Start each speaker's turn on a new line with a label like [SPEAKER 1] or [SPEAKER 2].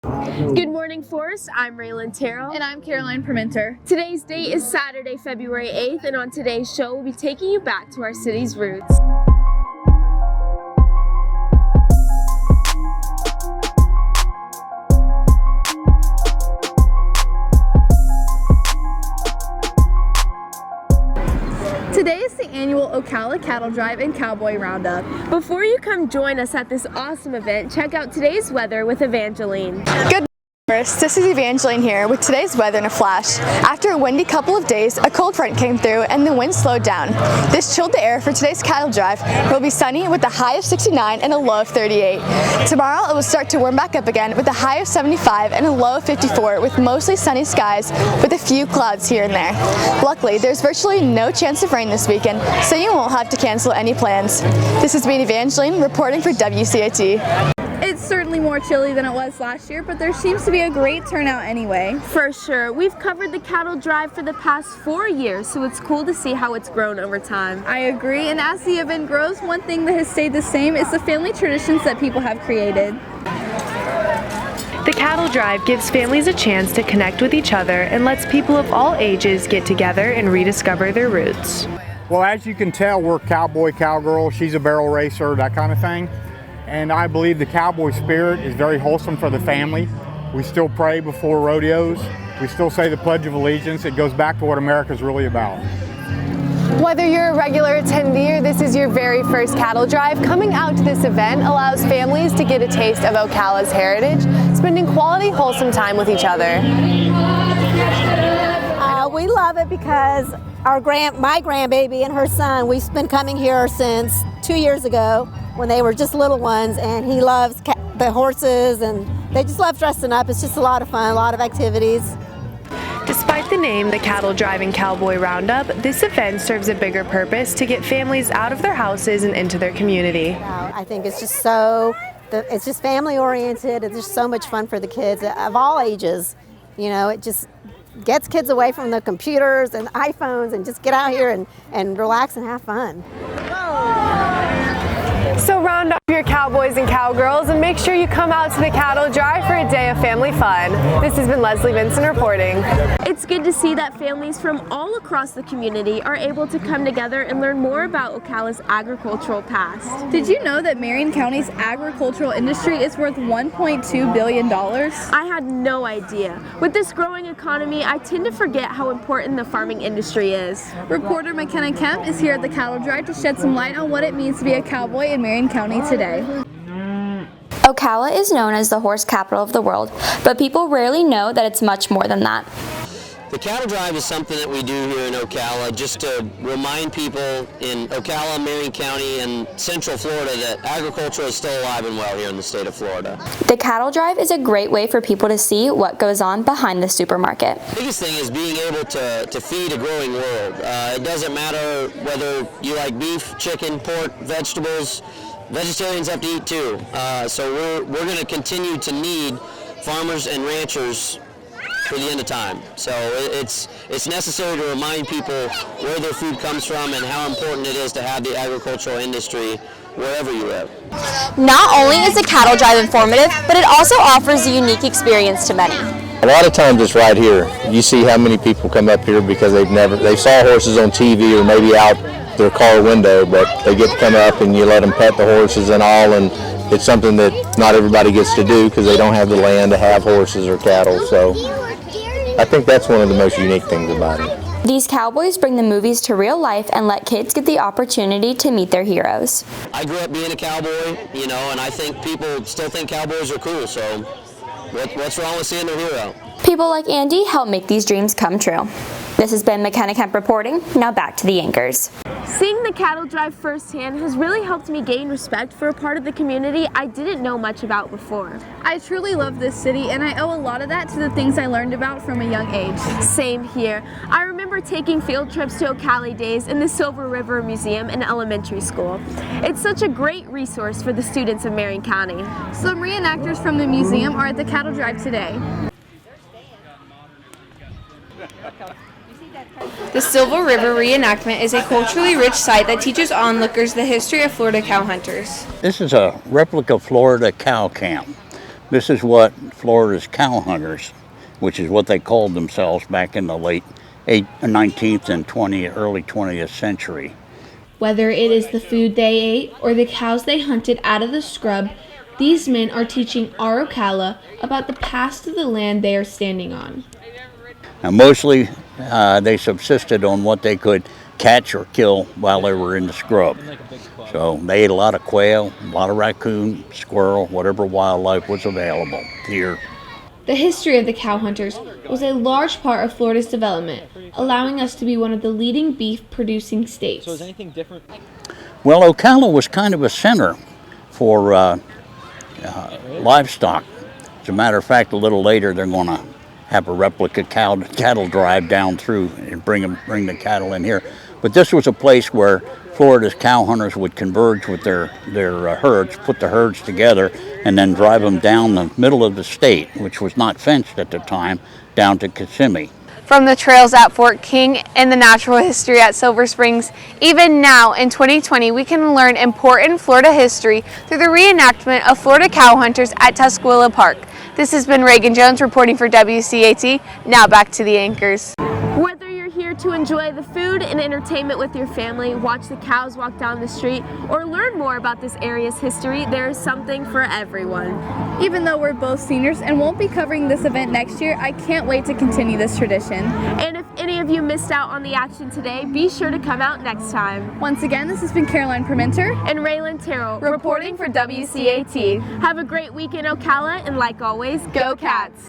[SPEAKER 1] Good morning, Forest. I'm Raylan Terrell.
[SPEAKER 2] And I'm Caroline Permenter.
[SPEAKER 1] Today's date is Saturday, February 8th, and on today's show, we'll be taking you back to our city's roots.
[SPEAKER 2] Today is the annual Ocala Cattle Drive and Cowboy Roundup.
[SPEAKER 1] Before you come join us at this awesome event, check out today's weather with Evangeline.
[SPEAKER 3] Good. This is Evangeline here with today's weather in a flash. After a windy couple of days, a cold front came through and the wind slowed down. This chilled the air for today's cattle drive. It will be sunny with a high of 69 and a low of 38. Tomorrow it will start to warm back up again with a high of 75 and a low of 54 with mostly sunny skies with a few clouds here and there. Luckily, there's virtually no chance of rain this weekend, so you won't have to cancel any plans. This has been Evangeline reporting for WCAT.
[SPEAKER 2] It's certainly more chilly than it was last year, but there seems to be a great turnout anyway.
[SPEAKER 1] For sure. We've covered the cattle drive for the past 4 years, so it's cool to see how it's grown over time.
[SPEAKER 2] I agree, and as the event grows, one thing that has stayed the same is the family traditions that people have created.
[SPEAKER 4] The cattle drive gives families a chance to connect with each other and lets people of all ages get together and rediscover their roots.
[SPEAKER 5] Well, as you can tell, we're cowboy, cowgirl, she's a barrel racer, that kind of thing. And I believe the cowboy spirit is very wholesome for the family. We still pray before rodeos. We still say the Pledge of Allegiance. It goes back to what America's really about.
[SPEAKER 3] Whether you're a regular attendee or this is your very first cattle drive, coming out to this event allows families to get a taste of Ocala's heritage, spending quality, wholesome time with each other.
[SPEAKER 6] We love it because my grandbaby and her son, we've been coming here since 2 years ago when they were just little ones, and he loves the horses, and they just love dressing up. It's just a lot of fun, a lot of activities.
[SPEAKER 4] Despite the name, the Cattle Drive and Cowboy Roundup, this event serves a bigger purpose to get families out of their houses and into their community.
[SPEAKER 6] I think it's just it's just family oriented. It's just so much fun for the kids of all ages. You know, it just gets kids away from the computers and iPhones and just get out here and relax and have fun.
[SPEAKER 3] So round up your cowboys and cowgirls and make sure you come out to the cattle drive for a day of family fun. This has been Leslie Vinson reporting.
[SPEAKER 1] It's good to see that families from all across the community are able to come together and learn more about Ocala's agricultural past.
[SPEAKER 2] Did you know that Marion County's agricultural industry is worth $1.2 billion?
[SPEAKER 1] I had no idea. With this growing economy, I tend to forget how important the farming industry is.
[SPEAKER 2] Reporter McKenna Kemp is here at the cattle drive to shed some light on what it means to be a cowboy in Marion County today.
[SPEAKER 7] Ocala is known as the horse capital of the world, but people rarely know that it's much more than that.
[SPEAKER 8] The cattle drive is something that we do here in Ocala just to remind people in Ocala, Marion County, and Central Florida that agriculture is still alive and well here in the state of Florida.
[SPEAKER 7] The cattle drive is a great way for people to see what goes on behind the supermarket.
[SPEAKER 8] The biggest thing is being able to feed a growing world. It doesn't matter whether you like beef, chicken, pork, vegetables. Vegetarians have to eat too. So we're going to continue to need farmers and ranchers for the end of time. So it's necessary to remind people where their food comes from and how important it is to have the agricultural industry wherever you live.
[SPEAKER 7] Not only is the cattle drive informative, but it also offers a unique experience to many.
[SPEAKER 9] A lot of times it's right here. You see how many people come up here because they saw horses on TV or maybe out their car window, but they get to come up and you let them pet the horses and all, and it's something that not everybody gets to do because they don't have the land to have horses or cattle. So I think that's one of the most unique things about it.
[SPEAKER 7] These cowboys bring the movies to real life and let kids get the opportunity to meet their heroes.
[SPEAKER 8] I grew up being a cowboy, and I think people still think cowboys are cool, so what's wrong with seeing their hero?
[SPEAKER 7] People like Andy help make these dreams come true. This has been McKenna Kemp reporting. Now back to the anchors.
[SPEAKER 1] Seeing the cattle drive firsthand has really helped me gain respect for a part of the community I didn't know much about before.
[SPEAKER 2] I truly love this city, and I owe a lot of that to the things I learned about from a young age.
[SPEAKER 1] Same here. I remember taking field trips to Ocala Days in the Silver River Museum in elementary school. It's such a great resource for the students of Marion County.
[SPEAKER 2] Some reenactors from the museum are at the cattle drive today.
[SPEAKER 10] The Silver River reenactment is a culturally rich site that teaches onlookers the history of Florida cow hunters.
[SPEAKER 11] This is a replica Florida cow camp. This is what Florida's cow hunters, which is what they called themselves back in the late 19th and early 20th century.
[SPEAKER 10] Whether it is the food they ate or the cows they hunted out of the scrub, these men are teaching our Ocala about the past of the land they are standing on.
[SPEAKER 11] Now, mostly they subsisted on what they could catch or kill while they were in the scrub. So they ate a lot of quail, a lot of raccoon, squirrel, whatever wildlife was available here.
[SPEAKER 10] The history of the cow hunters was a large part of Florida's development, allowing us to be one of the leading beef-producing states.
[SPEAKER 12] So is anything different?
[SPEAKER 11] Well, Ocala was kind of a center for livestock. As a matter of fact, a little later they're going to have a replica cattle drive down through and bring the cattle in here. But this was a place where Florida's cow hunters would converge with their herds, put the herds together, and then drive them down the middle of the state, which was not fenced at the time, down to Kissimmee.
[SPEAKER 3] From the trails at Fort King and the natural history at Silver Springs, even now in 2020, we can learn important Florida history through the reenactment of Florida cow hunters at Tuscola Park. This has been Reagan Jones reporting for WCAT. Now back to the anchors.
[SPEAKER 1] Whether you're here to enjoy the food and entertainment with your family, watch the cows walk down the street, or learn more about this area's history, there is something for everyone.
[SPEAKER 2] Even though we're both seniors and won't be covering this event next year, I can't wait to continue this tradition.
[SPEAKER 1] And if any of you missed out on the action today, be sure to come out next time.
[SPEAKER 2] Once again, this has been Caroline Permenter
[SPEAKER 1] and Raylan Terrell reporting for WCAT. Have a great week in Ocala, and like always, go Cats!